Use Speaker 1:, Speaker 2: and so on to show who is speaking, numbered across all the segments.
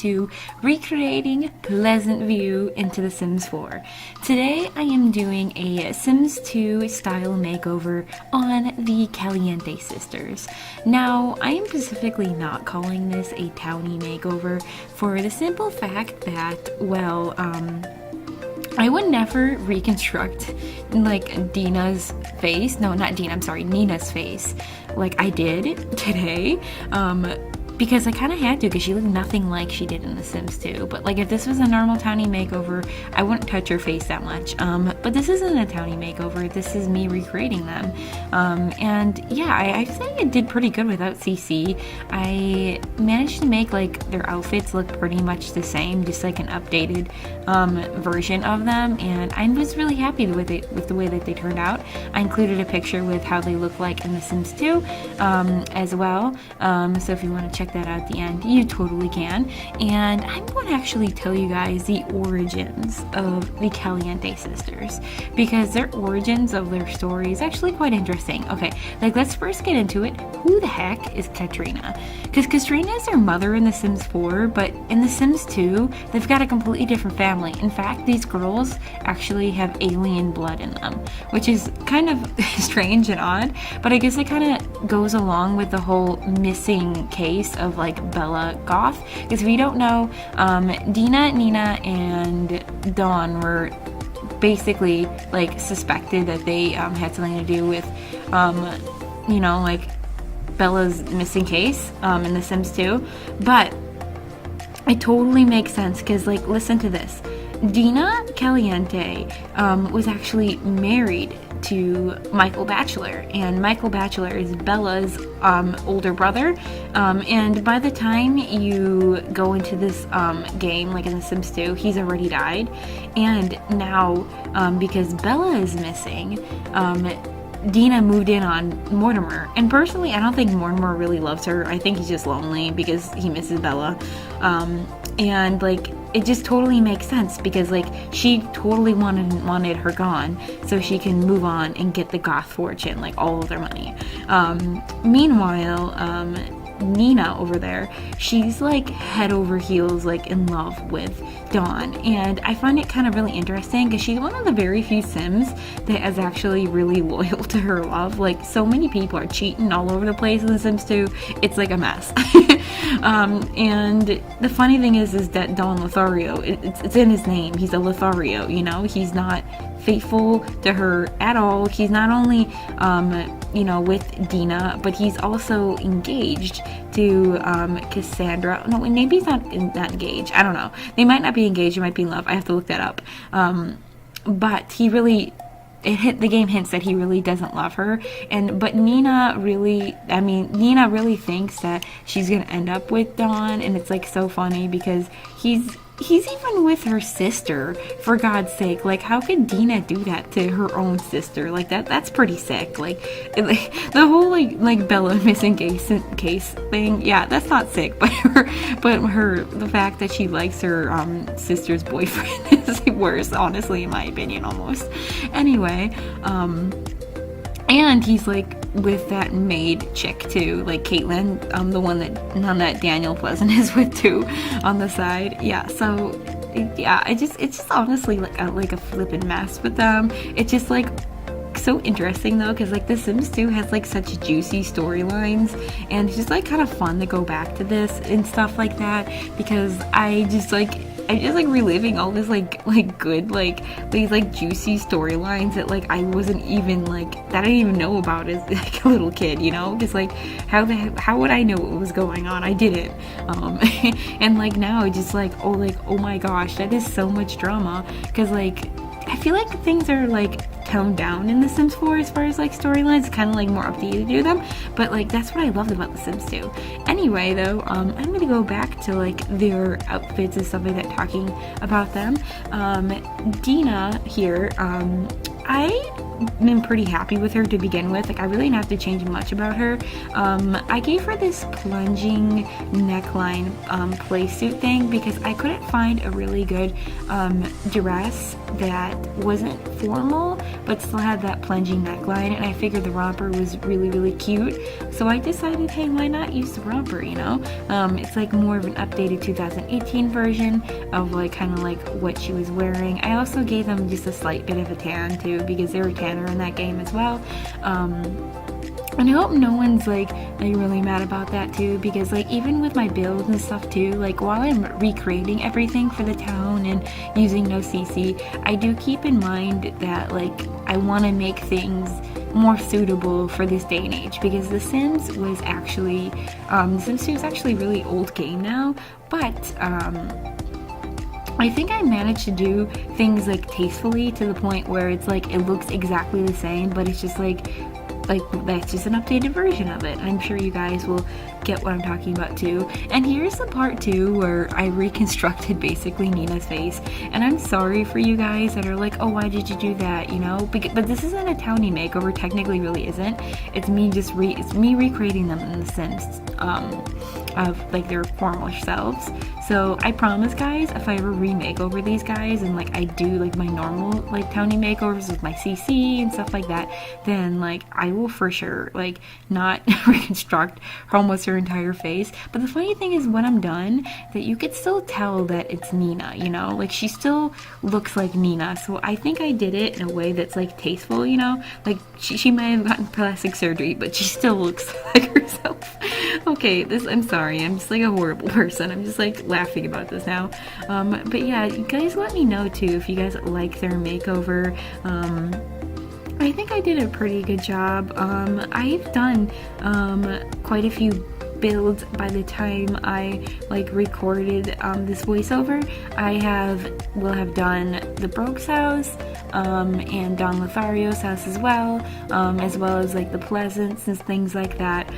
Speaker 1: to recreating Pleasantview into The Sims 4. Today I am doing a Sims 2 style makeover on the Caliente sisters. Now I am specifically not calling this a townie makeover for the simple fact that, well, I would never reconstruct like Dina's face. No, not Dina, I'm sorry, Nina's face like I did today. Because I kind of had to, because she looked nothing like she did in The Sims 2. But like if this was a normal townie makeover, I wouldn't touch her face that much. But this isn't a townie makeover. This is me recreating them. And yeah, I think it did pretty good without CC. I managed to make like their outfits look pretty much the same, just like an updated version of them. And I was really happy with the way that they turned out. I included a picture with how they look like in The Sims 2 as well. So if you want to check that out at the end, you totally can. And I'm going to actually tell you guys the origins of the Caliente sisters, because their origins of their story is actually quite interesting. Okay, like let's first get into it. Who the heck is Katrina? Because Katrina is their mother in The Sims 4, but in The Sims 2, they've got a completely different family. In fact, these girls actually have alien blood in them, which is kind of strange and odd, but I guess it kind of goes along with the whole missing case of like Bella Goth. Because if you don't know, Dina, Nina, and Dawn were basically like suspected that they had something to do with you know, like Bella's missing case in The Sims 2. But it totally makes sense, because like listen to this. Dina Caliente was actually married to Michael Bachelor, and Michael Bachelor is Bella's older brother, and by the time you go into this game, like in The Sims 2, he's already died. And now because Bella is missing, Dina moved in on Mortimer, and personally I don't think Mortimer really loves her. I think he's just lonely because he misses Bella, and like it just totally makes sense, because like she totally wanted her gone so she can move on and get the Goth fortune, like all of their money. Meanwhile, Nina over there, she's like head over heels like in love with Dawn, and I find it kind of really interesting because she's one of the very few Sims that is actually really loyal to her love. Like so many people are cheating all over the place in The Sims 2. It's like a mess. And the funny thing is that Don Lothario, it's in his name. He's a Lothario, you know. He's not faithful to her at all. He's not only you know, with Dina, but he's also engaged to Cassandra. No, maybe he's not engaged. I don't know. They might not be engaged. It might be in love. I have to look that up. But he really, the game hints that he really doesn't love her. But Nina really, Nina really thinks that she's gonna end up with Dawn, and it's like so funny because he's even with her sister, for God's sake. Like, how could Dina do that to her own sister? Like, that's pretty sick. Like the whole like Bella missing case thing, yeah, that's not sick, but the fact that she likes her sister's boyfriend is worse, honestly, in my opinion, almost. Anyway, and he's like with that maid chick too, like Caitlin, the one that Daniel Pleasant is with too, on the side. Yeah, so yeah, it's just honestly like a flippin' mess with them. It's just like so interesting though, because like The Sims 2 has like such juicy storylines, and it's just like kind of fun to go back to this and stuff like that, because I'm just like reliving all this like good these like juicy storylines that like I wasn't even like, that I didn't even know about as like a little kid, you know. Just like how would I know what was going on? I didn't. And like now it's just like oh my gosh, that is so much drama, because like I feel like things are like toned down in The Sims 4 as far as like storylines. It's kind of like more up to you to do them, but like that's what I loved about The Sims 2. Anyway though, I'm gonna go back to like their outfits and stuff like that, talking about them. Dina here, I'm pretty happy with her to begin with. Like I really didn't have to change much about her. I gave her this plunging neckline playsuit thing because I couldn't find a really good dress that wasn't formal but still had that plunging neckline, and I figured the romper was really, really cute. So I decided, hey, why not use the romper, you know? It's like more of an updated 2018 version of like kind of like what she was wearing. I also gave them just a slight bit of a tan too, because they were tanner in that game as well. And I hope no one's like really mad about that too, because like even with my builds and stuff too, like while I'm recreating everything for the town and using no CC, I do keep in mind that like I want to make things more suitable for this day and age, because The Sims was actually The Sims 2 is actually a really old game now, but I think I managed to do things like tastefully to the point where it's like it looks exactly the same, but it's just like that's just an updated version of it. I'm sure you guys will get what I'm talking about too. And here's the part too where I reconstructed basically Nina's face, and I'm sorry for you guys that are like, oh, why did you do that, you know? But this isn't a townie makeover, technically really isn't. It's me just recreating them in The Sims of like their former selves. So I promise guys, if I ever remake over these guys and like I do like my normal like townie makeovers with my CC and stuff like that, then like I will for sure like not reconstruct almost her entire face. But the funny thing is when I'm done, that you could still tell that it's Nina, you know, like she still looks like Nina. So I think I did it in a way that's like tasteful, you know, like she might have gotten plastic surgery, but she still looks like herself. Okay, I'm sorry, I'm just like a horrible person. I'm just like laughing about this now. But yeah, you guys let me know too if you guys like their makeover. I think I did a pretty good job. I've done quite a few builds by the time I like recorded this voiceover. Will have done the Broke's house and Don Lothario's house as well as like the Pleasants and things like that.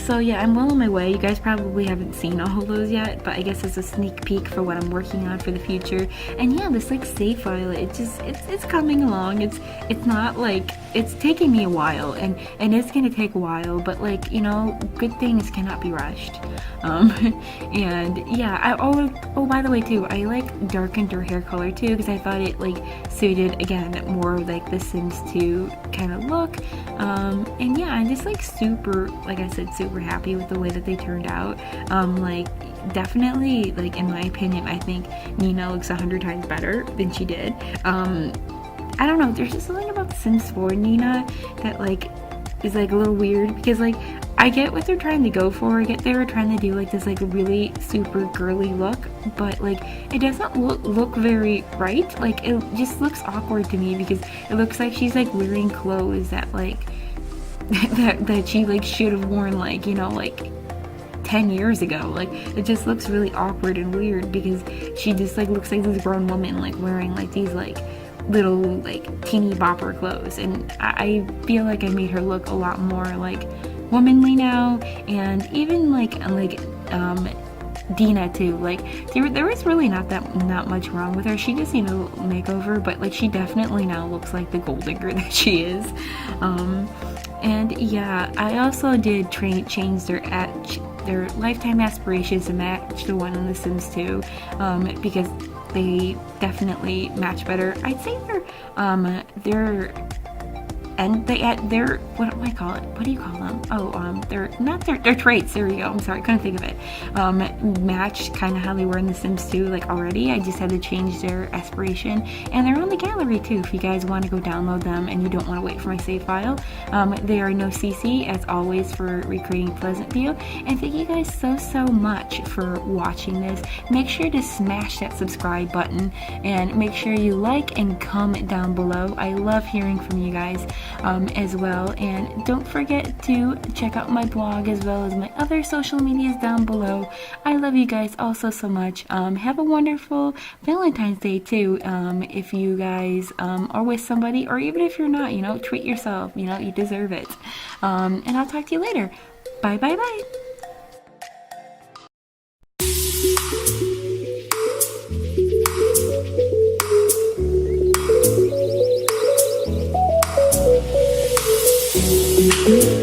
Speaker 1: So yeah, I'm well on my way. You guys probably haven't seen all of those yet, but I guess it's a sneak peek for what I'm working on for the future. And yeah, this like save file, it's coming along. It's not like, it's taking me a while, and it's gonna take a while, but like, you know, good things cannot be rushed. And yeah, oh by the way too, I like darkened her hair color too, because I thought it like suited again more like the Sims 2 kind of look. And yeah, I'm just like super, like I said, super happy with the way that they turned out. Like definitely, like in my opinion, I think Nina looks 100 times better than she did. I don't know, there's just something about The Sims 4 Nina that like is like a little weird, because like I get what they're trying to go for. I get they were trying to do like this like really super girly look, but like it doesn't look very right. Like it just looks awkward to me, because it looks like she's like wearing clothes that like that she like should have worn like, you know, like 10 years ago. Like it just looks really awkward and weird, because she just like looks like this grown woman like wearing like these like little like teeny bopper clothes, and I feel like I made her look a lot more like womanly now. And even like Dina too, like there was really not much wrong with her. She just needed a makeover, but like she definitely now looks like the gold digger that she is. And yeah, I also did change their lifetime aspirations to match the one in The Sims 2, because they definitely match better. I'd say they're what do I call it? What do you call them? Oh, their traits. There we go. I'm sorry, I couldn't think of it. Match kind of how they were in The Sims 2, like already. I just had to change their aspiration, and they're on the gallery too. If you guys want to go download them and you don't want to wait for my save file, they are no CC as always for recreating Pleasantview. And thank you guys so much for watching this. Make sure to smash that subscribe button, and make sure you like and comment down below. I love hearing from you guys. As well, and don't forget to check out my blog as well as my other social medias down below. I love you guys also so much. Have a wonderful Valentine's Day too, if you guys are with somebody, or even if you're not, you know, treat yourself, you know, you deserve it. And I'll talk to you later. Bye bye bye. Thank you.